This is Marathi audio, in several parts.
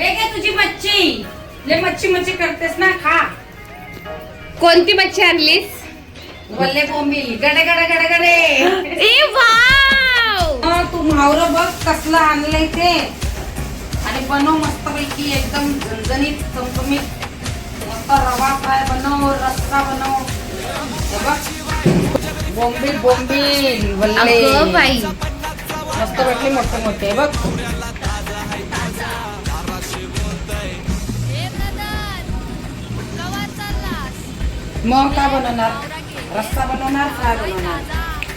हे काय तुझी मच्छी? ले मच्छी मच्छी करतेस ना, खा. कोणती मच्छी आणलीस? वल्ले बोंबील, गडे गडे गडे गडे. ए वाव! तू मावरं बघ कसलं आणलंय ते. आणि बनव मस्त पैकी एकदम झणझणीत चमचमीत. मस्त रवा फ्राय बनव, रस्सा बनव. हे बघ बोंबील बोंबील वल्ले. अगं बाई, मस्त वाटले मोठे मोठे बघ. मग काय बनवणार? रस्सा बनवणार, फ्राय बनवणार.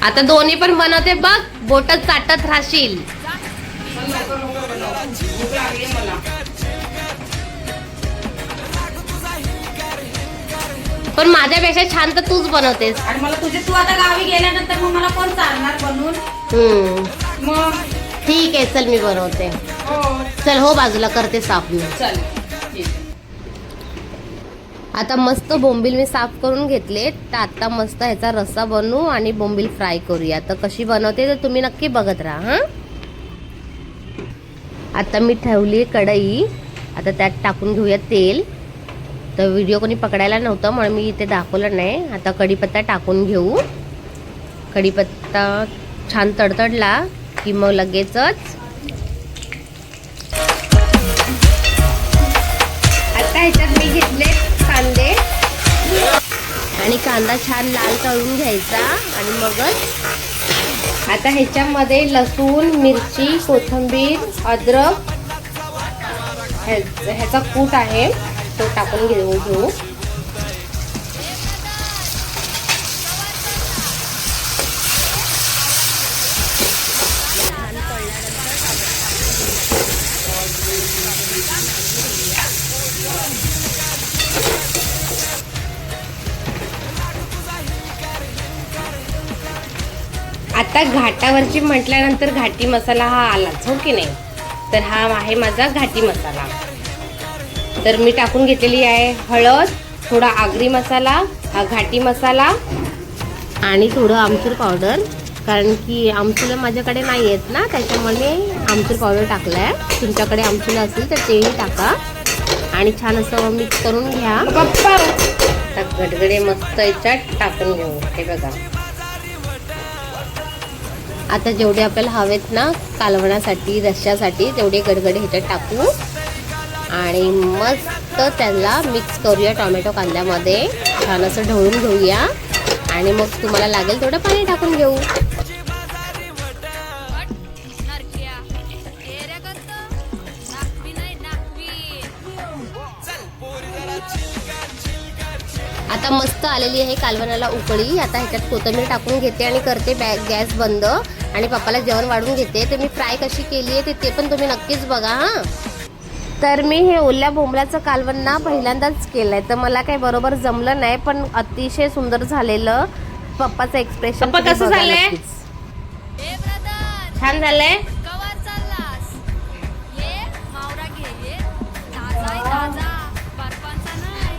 आता दोन्ही पण बनवते बघ, बोटच चाटत राहशील. चल लवकर लवकर बनव. भूक लागली मला. पण माझ्यापेक्षा छान तर तूच बनवतेस. आणि मला तू आता गावी गेल्यानंतर मग मला कोण चालणार बनवून? मग ठीक आहे, चल मी बनवते. हो चल हो बाजूला, करते साफ मी. चल ठीक. आता मस्त बोंबील मी साफ करून घेतले. तर आता मस्त ह्याचा रस्सा बनवू आणि बोंबील फ्राय करूया. तर कशी बनवते तर तुम्ही नक्की बघत राहा. हां, आता मी ठेवली कढई. आता त्यात टाकून घेऊया तेल. तर व्हिडिओ कोणी पकडायला नव्हतं म्हणून मी इथे दाखवलं नाही. आता कढीपत्ता टाकून घेऊ. कढीपत्ता छान तडतडला की मग लगेचच आता ह्याच्यात मी घेतले कांदे. आणि कांदा छान लाल तळून घ्यायचा. आणि मगच आता ह्याच्यामध्ये लसूण, मिरची, कोथिंबीर, अद्रक ह्याचा कूट आहे तो टाकून घेऊ. आता घाटावरची म्हटल्यानंतर घाटी मसाला हा आलाच, हो की नाही. तर हा आहे माझा घाटी मसाला. तर मी टाकून घेतलेली आहे हळद, थोडा आगरी मसाला, हा घाटी मसाला आणि थोडं आमचूर पावडर. कारण की आमचूर माझ्याकडे नाही आहेत ना, त्याच्यामुळे आमचूर पावडर टाकलं आहे. तुमच्याकडे आमचूर असेल तर तेही टाका. आणि छान असं मिक्स करून घ्या. आता गडगडे मस्त याच्यात टाकून घेऊ. हे बघा, आता जेवढे आपल्याला हवेत ना कालवण्यासाठी, रश्श्यासाठी, तेवढे गडगडे ह्याच्यात टाकू. आणि मस्त त्याला मिक्स करूया टोमॅटो कांद्यामध्ये. छान असं ढवळून घेऊया. आणि मग तुम्हाला लागेल तेवढं पाणी टाकून घेऊ. आता मस्त आलेली आहे कालवणाला उकळी. आता ह्याच्यात कोथिंबीर टाकून घेते आणि करते गॅस बंद. आणि पप्पाला जेवण वाढून घेते. तर मी फ्राय कशी केली आहे ते पण तुम्ही नक्कीच बघा. हां, तर मी हे ओल्या बोंबलाचं कालवण ना पहिल्यांदाच केलंय. तर मला काही बरोबर जमलं नाही, पण अतिशय सुंदर झालेलं. पप्पाचं एक्सप्रेशन कसं झालंय? छान झालंय.